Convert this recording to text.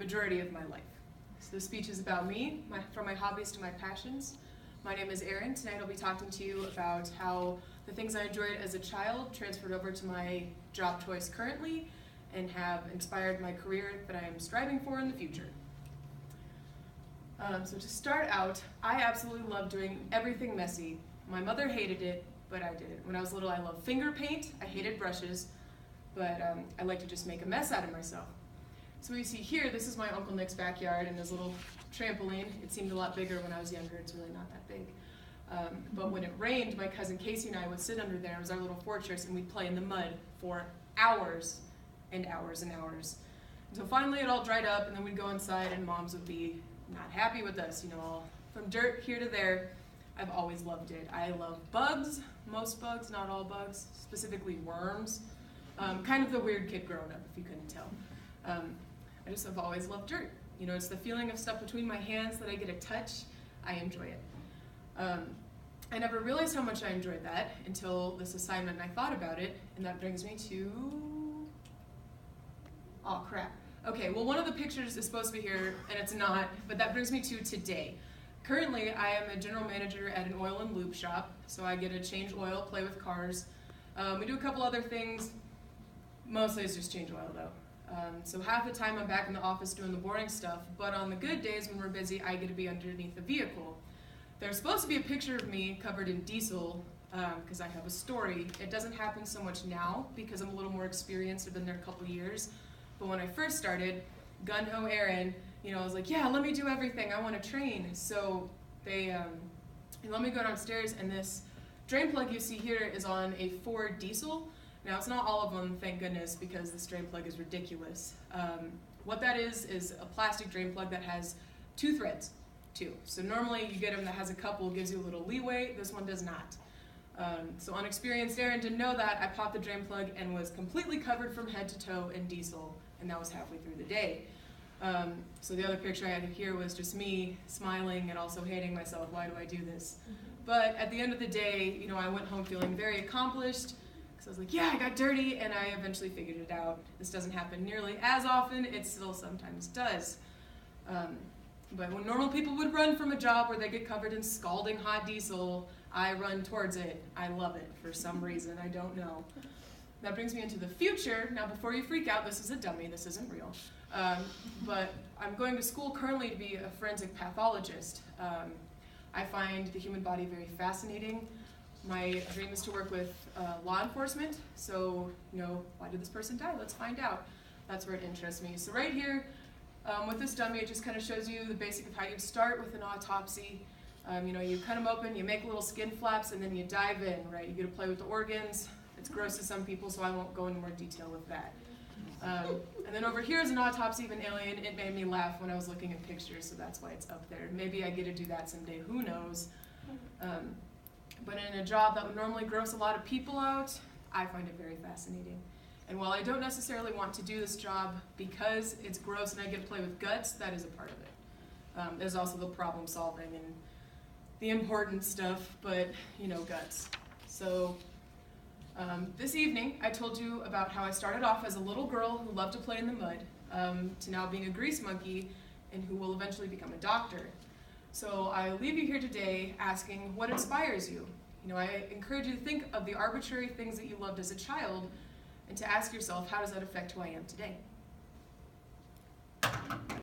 majority of my life. So this speech is about me, from my hobbies to my passions. My name is Erinn. Tonight I'll be talking to you about how the things I enjoyed as a child transferred over to my job choice currently and have inspired my career that I am striving for in the future. So to start out, I absolutely love doing everything messy. My mother hated it, but I did it. When I was little, I loved finger paint. I hated brushes, but I like to just make a mess out of myself. So what you see here, this is my Uncle Nick's backyard and his little trampoline. It seemed a lot bigger when I was younger. It's really not that big. But when it rained, my cousin Casey and I would sit under there. It was our little fortress, and we'd play in the mud for hours and hours and hours. Until finally it all dried up, and then we'd go inside, and moms would be not happy with us. You know, all from dirt here to there. I've always loved it. I love bugs, most bugs, not all bugs, specifically worms. Kind of the weird kid growing up, if you couldn't tell. I just have always loved dirt. You know, it's the feeling of stuff between my hands that I get to touch. I enjoy it. I never realized how much I enjoyed that until this assignment, and I thought about it, and that brings me to, oh crap. Okay, well, one of the pictures is supposed to be here, and it's not, but that brings me to today. Currently, I am a general manager at an oil and lube shop, so I get to change oil, play with cars. We do a couple other things. Mostly it's just change oil, though. So half the time I'm back in the office doing the boring stuff, but on the good days when we're busy, I get to be underneath the vehicle. There's supposed to be a picture of me covered in diesel, because I have a story. It doesn't happen so much now, because I'm a little more experienced. I've been there a couple years. But when I first started, gun-ho Erinn, you know, I was like, yeah, let me do everything. I want to train. So they let me go downstairs, and this drain plug you see here is on a Ford diesel. Now, it's not all of them, thank goodness, because this drain plug is ridiculous. What that is a plastic drain plug that has 2 threads, 2. So normally you get them that has a couple, gives you a little leeway. This one does not. So unexperienced Erinn didn't know that. I popped the drain plug and was completely covered from head to toe in diesel, and that was halfway through the day. So the other picture I had here was just me smiling and also hating myself. Why do I do this? But at the end of the day, you know, I went home feeling very accomplished. So I was like, yeah, I got dirty, and I eventually figured it out. This doesn't happen nearly as often. It still sometimes does. But when normal people would run from a job where they get covered in scalding hot diesel, I run towards it. I love it for some reason. I don't know. That brings me into the future. Now, before you freak out, this is a dummy. This isn't real. But I'm going to school currently to be a forensic pathologist. I find the human body very fascinating. My dream is to work with law enforcement, so, you know, why did this person die? Let's find out. That's where it interests me. So right here, with this dummy, it just kind of shows you the basic of how you'd start with an autopsy. You know, you cut them open, you make little skin flaps, and then you dive in, right? You get to play with the organs. It's gross to some people, so I won't go into more detail with that. And then over here is an autopsy of an alien. It made me laugh when I was looking at pictures, so that's why it's up there. Maybe I get to do that someday, who knows? But in a job that would normally gross a lot of people out, I find it very fascinating. And while I don't necessarily want to do this job because it's gross and I get to play with guts, that is a part of it. There's also the problem solving and the important stuff, but, you know, guts. So this evening, I told you about how I started off as a little girl who loved to play in the mud, to now being a grease monkey and who will eventually become a doctor. So I leave you here today asking what inspires you. You know, I encourage you to think of the arbitrary things that you loved as a child and to ask yourself, how does that affect who I am today?